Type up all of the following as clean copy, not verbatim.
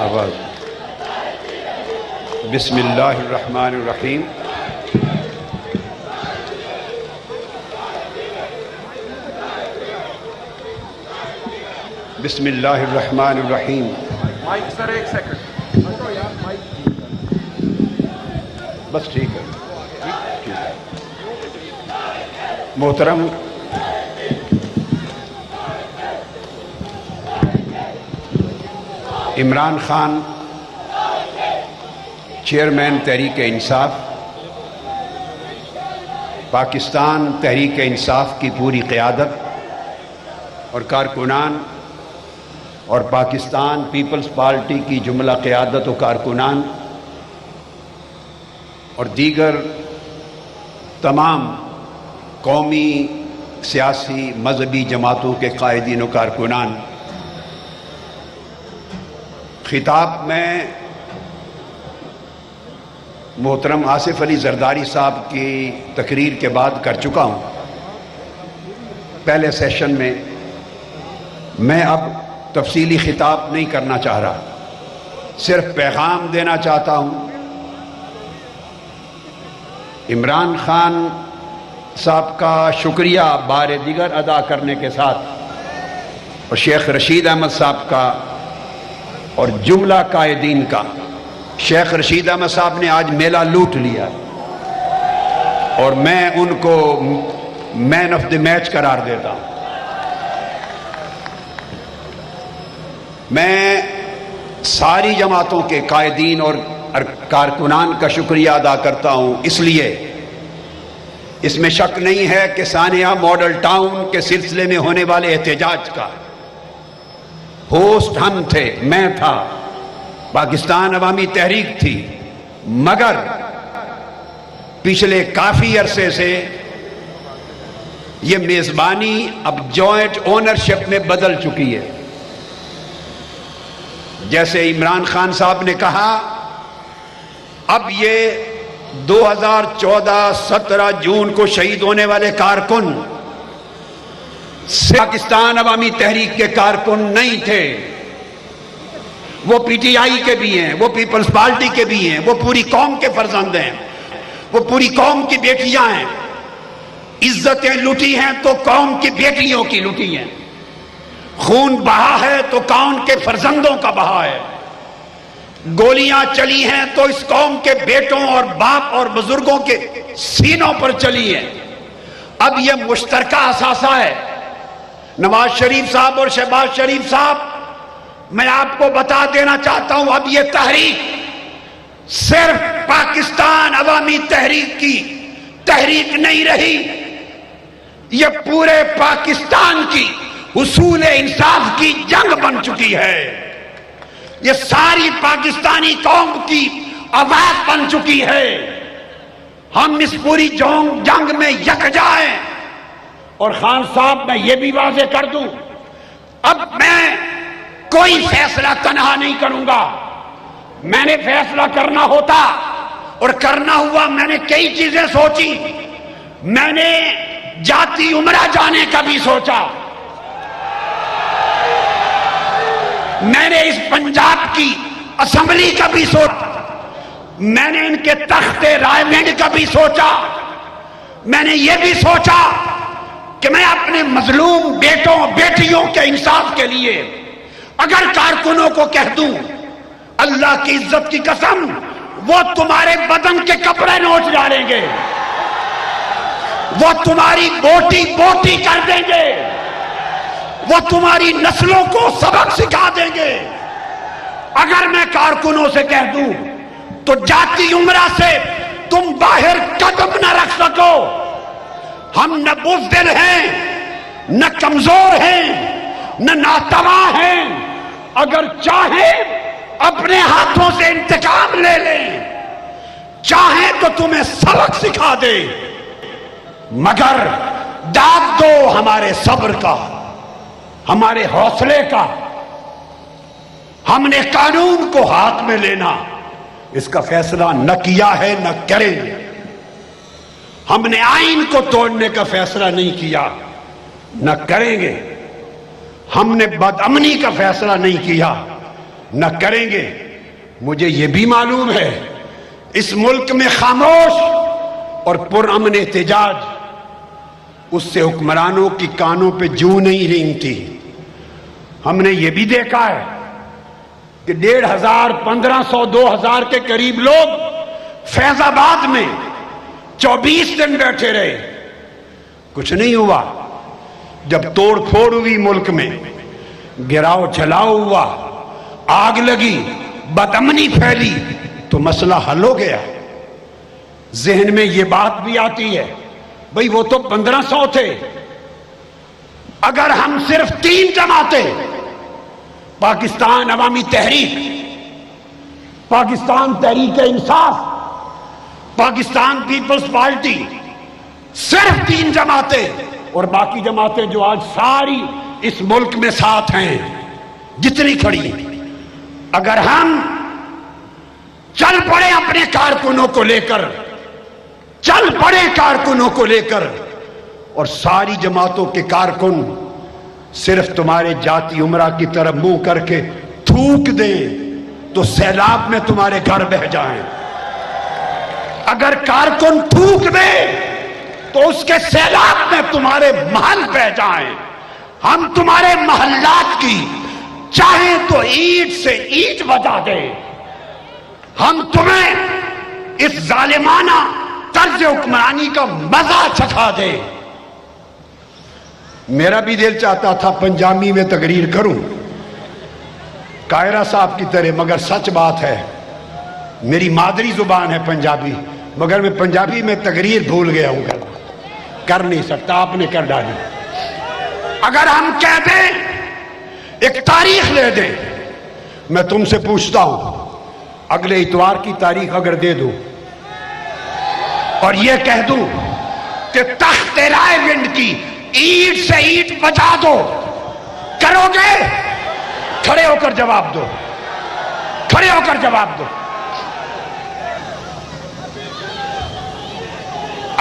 آواز بسم اللہ الرحمن الرحیم بسم اللہ الرحمن الرحیم مائک سر ایک سیکنڈ بس ٹھیک ہے محترم عمران خان چیئرمین تحریک انصاف، پاکستان تحریک انصاف کی پوری قیادت اور کارکنان اور پاکستان پیپلز پارٹی کی جملہ قیادت و کارکنان اور دیگر تمام قومی سیاسی مذہبی جماعتوں کے قائدین و کارکنان، خطاب میں محترم آصف علی زرداری صاحب کی تقریر کے بعد کر چکا ہوں پہلے سیشن میں۔ میں اب تفصیلی خطاب نہیں کرنا چاہ رہا، صرف پیغام دینا چاہتا ہوں۔ عمران خان صاحب کا شکریہ بار دیگر ادا کرنے کے ساتھ اور شیخ رشید احمد صاحب کا اور جملہ قائدین کا، شیخ رشید احمد صاحب نے آج میلہ لوٹ لیا اور میں ان کو مین آف دی میچ قرار دیتا ہوں۔ میں ساری جماعتوں کے قائدین اور کارکنان کا شکریہ ادا کرتا ہوں، اس لیے اس میں شک نہیں ہے کہ سانیہ ماڈل ٹاؤن کے سلسلے میں ہونے والے احتجاج کا ہوسٹ ہم تھے، میں تھا، پاکستان عوامی تحریک تھی، مگر پچھلے کافی عرصے سے یہ میزبانی اب جوائنٹ اونرشپ میں بدل چکی ہے۔ جیسے عمران خان صاحب نے کہا، اب یہ 2014-17 جون کو شہید ہونے والے کارکن پاکستان عوامی تحریک کے کارکن نہیں تھے، وہ پی ٹی آئی کے بھی ہیں، وہ پیپلز پارٹی کے بھی ہیں، وہ پوری قوم کے فرزند ہیں، وہ پوری قوم کی بیٹیاں ہیں۔ عزتیں لوٹی ہیں تو قوم کی بیٹیوں کی لوٹی ہیں، خون بہا ہے تو قوم کے فرزندوں کا بہا ہے، گولیاں چلی ہیں تو اس قوم کے بیٹوں اور باپ اور بزرگوں کے سینوں پر چلی ہیں۔ اب یہ مشترکہ اثاثہ ہے۔ نواز شریف صاحب اور شہباز شریف صاحب، میں آپ کو بتا دینا چاہتا ہوں، اب یہ تحریک صرف پاکستان عوامی تحریک کی تحریک نہیں رہی، یہ پورے پاکستان کی حصول انصاف کی جنگ بن چکی ہے، یہ ساری پاکستانی قوم کی آواز بن چکی ہے۔ ہم اس پوری جنگ میں یکجا ہیں۔ اور خان صاحب، میں یہ بھی واضح کر دوں، اب میں کوئی فیصلہ تنہا نہیں کروں گا۔ میں نے فیصلہ کرنا ہوتا اور کرنا ہوا، میں نے کئی چیزیں سوچی، میں نے جاتی عمرہ جانے کا بھی سوچا، میں نے اس پنجاب کی اسمبلی کا بھی سوچا، میں نے ان کے تخت رائے ونڈ کا بھی سوچا، میں نے یہ بھی سوچا کہ میں اپنے مظلوم بیٹوں بیٹیوں کے انصاف کے لیے اگر کارکنوں کو کہہ دوں، اللہ کی عزت کی قسم، وہ تمہارے بدن کے کپڑے نوچ ڈالیں گے، وہ تمہاری بوٹی بوٹی کر دیں گے، وہ تمہاری نسلوں کو سبق سکھا دیں گے۔ اگر میں کارکنوں سے کہہ دوں تو جاتی عمرہ سے تم باہر قدم نہ رکھ سکو۔ ہم نہ بزدل ہیں، نہ کمزور ہیں، نہ ناتواں ہیں، اگر چاہیں اپنے ہاتھوں سے انتقام لے لیں، چاہیں تو تمہیں سبق سکھا دے، مگر داد دو ہمارے صبر کا، ہمارے حوصلے کا۔ ہم نے قانون کو ہاتھ میں لینا، اس کا فیصلہ نہ کیا ہے، نہ کریں گے۔ ہم نے آئین کو توڑنے کا فیصلہ نہیں کیا، نہ کریں گے۔ ہم نے بد امنی کا فیصلہ نہیں کیا، نہ کریں گے. مجھے یہ بھی معلوم ہے اس ملک میں خاموش اور پرامن احتجاج اس سے حکمرانوں کی کانوں پہ جوں نہیں رینگتی. ہم نے یہ بھی دیکھا ہے کہ 1500 1500 2000 کے قریب لوگ فیض آباد میں 24 دن بیٹھے رہے, کچھ نہیں ہوا. جب توڑ پھوڑ ہوئی ملک میں, گراؤ جلاؤ ہوا, آگ لگی, بدامنی پھیلی, تو مسئلہ حل ہو گیا. ذہن میں یہ بات بھی آتی ہے بھئی وہ تو 1500 تھے, اگر ہم صرف 3 جماعتیں, پاکستان عوامی تحریک, پاکستان تحریک انصاف, پاکستان پیپلز پارٹی, صرف 3 جماعتیں اور باقی جماعتیں جو آج ساری اس ملک میں ساتھ ہیں, جتنی کھڑی, اگر ہم چل پڑے اپنے کارکنوں کو لے کر, چل پڑے کارکنوں کو لے کر, اور ساری جماعتوں کے کارکن صرف تمہارے جاتی عمرہ کی طرف منہ کر کے تھوک دیں تو سیلاب میں تمہارے گھر بہہ جائیں. اگر کارکن تھوک دے تو اس کے سیلاب میں تمہارے محل بہہ جائیں. ہم تمہارے محلات کی چاہیں تو اینٹ سے اینٹ بجا دیں, ہم تمہیں اس ظالمانہ طرز حکمرانی کا مزہ چکھا دیں. میرا بھی دل چاہتا تھا پنجابی میں تقریر کروں قاہرہ صاحب کی طرح, مگر سچ بات ہے میری مادری زبان ہے پنجابی, مگر میں پنجابی میں تقریر بھول گیا ہوں, کر نہیں سکتا, آپ نے کر ڈالی. اگر ہم کہہ دیں, ایک تاریخ لے دیں, میں تم سے پوچھتا ہوں اگلے اتوار کی تاریخ اگر دے دوں اور یہ کہہ دوں کہ تخت رائے گنج کی اینٹ سے اینٹ بجا دو, کرو گے؟ کھڑے ہو کر جواب دو, کھڑے ہو کر جواب دو.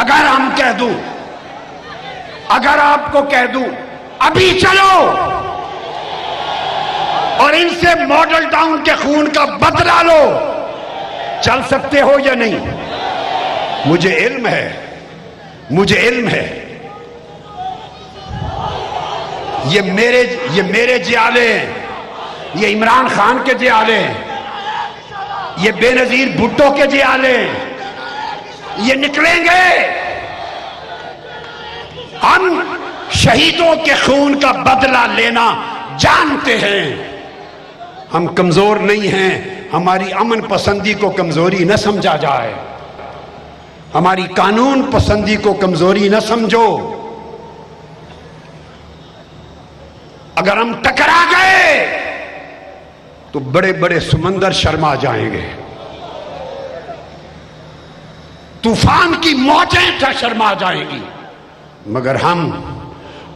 اگر ہم کہہ دوں, اگر آپ کو کہہ دوں ابھی چلو اور ان سے ماڈل ٹاؤن کے خون کا بدلہ لو, چل سکتے ہو یا نہیں؟ مجھے علم ہے, مجھے علم ہے, یہ میرے جیالے ہیں, یہ عمران خان کے جیالے ہیں, یہ بے نظیر بھٹو کے جیالے ہیں, یہ نکلیں گے. ہم شہیدوں کے خون کا بدلہ لینا جانتے ہیں, ہم کمزور نہیں ہیں. ہماری امن پسندی کو کمزوری نہ سمجھا جائے, ہماری قانون پسندی کو کمزوری نہ سمجھو. اگر ہم ٹکرا گئے تو بڑے بڑے سمندر شرما جائیں گے, طوفان کی موجیں شرما جائیں گی, مگر ہم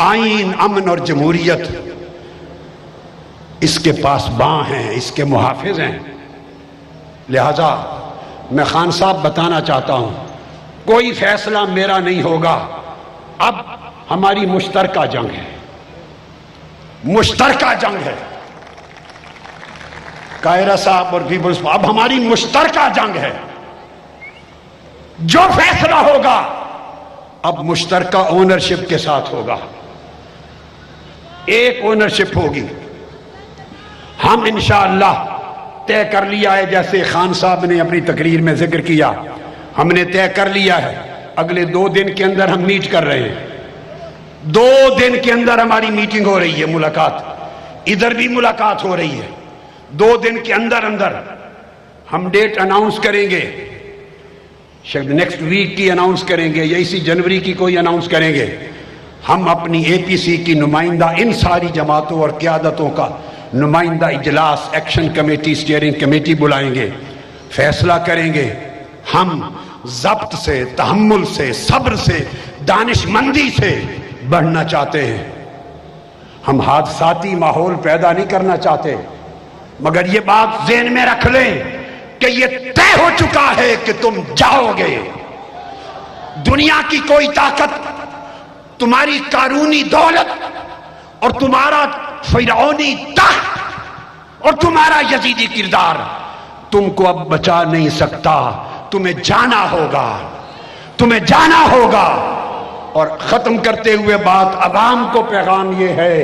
آئین, امن اور جمہوریت اس کے پاس باں ہیں, اس کے محافظ ہیں. لہذا میں خان صاحب بتانا چاہتا ہوں, کوئی فیصلہ میرا نہیں ہوگا, اب ہماری مشترکہ جنگ ہے, مشترکہ جنگ ہے. قاہرہ صاحب اور پیپلز, اب ہماری مشترکہ جنگ ہے. جو فیصلہ ہوگا اب مشترکہ اونرشپ کے ساتھ ہوگا, ایک اونرشپ ہوگی. ہم انشاءاللہ طے کر لیا ہے, جیسے خان صاحب نے اپنی تقریر میں ذکر کیا, ہم نے طے کر لیا ہے اگلے 2 دن کے اندر ہم میٹ کر رہے ہیں. 2 دن کے اندر ہماری میٹنگ ہو رہی ہے, ملاقات, ادھر بھی ملاقات ہو رہی ہے. 2 دن کے اندر ہم ڈیٹ اناؤنس کریں گے, شاید نیکسٹ ویک کی اناؤنس کریں گے یا اسی جنوری کی کوئی اناؤنس کریں گے. ہم اپنی اے پی سی کی نمائندہ, ان ساری جماعتوں اور قیادتوں کا نمائندہ اجلاس, ایکشن کمیٹی, سٹیئرنگ کمیٹی بلائیں گے, فیصلہ کریں گے. ہم ضبط سے, تحمل سے, صبر سے, دانش مندی سے بڑھنا چاہتے ہیں. ہم حادثاتی ماحول پیدا نہیں کرنا چاہتے, مگر یہ بات ذہن میں رکھ لیں کہ یہ طے ہو چکا ہے کہ تم جاؤ گے. دنیا کی کوئی طاقت تمہاری قارونی دولت اور تمہارا فرعونی تخت اور تمہارا یزیدی کردار تم کو اب بچا نہیں سکتا. تمہیں جانا ہوگا، تمہیں جانا ہوگا. اور ختم کرتے ہوئے بات عوام کو پیغام یہ ہے،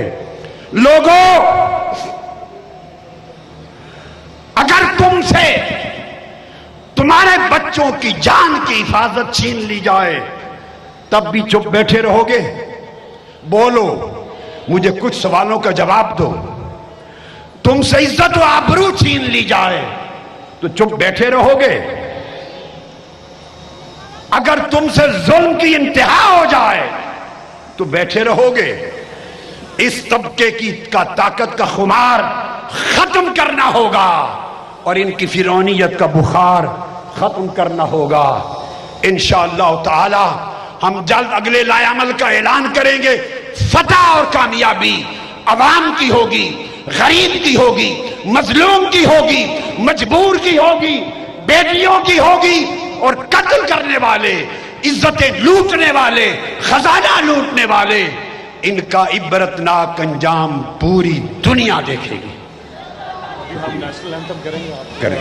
لوگوں اگر تم سے تمہارے بچوں کی جان کی حفاظت چھین لی جائے تب بھی چپ بیٹھے رہو گے؟ بولو، مجھے کچھ سوالوں کا جواب دو. تم سے عزت و آبرو چھین لی جائے تو چپ بیٹھے رہو گے؟ اگر تم سے ظلم کی انتہا ہو جائے تو بیٹھے رہو گے؟ اس طبقے کا طاقت کا خمار ختم کرنا ہوگا اور ان کی فرعونیت کا بخار ختم کرنا ہوگا. انشاءاللہ تعالی ہم جلد اگلے لائے عمل کا اعلان کریں گے. فتح اور کامیابی عوام کی ہوگی، غریب کی ہوگی، مظلوم کی ہوگی، مجبور کی ہوگی، بیٹیوں کی ہوگی. اور قتل کرنے والے، عزتیں لوٹنے والے، خزانہ لوٹنے والے، ان کا عبرتناک انجام پوری دنیا دیکھے گی. نیشنل اینتھم کریں گے آپ؟ کریں.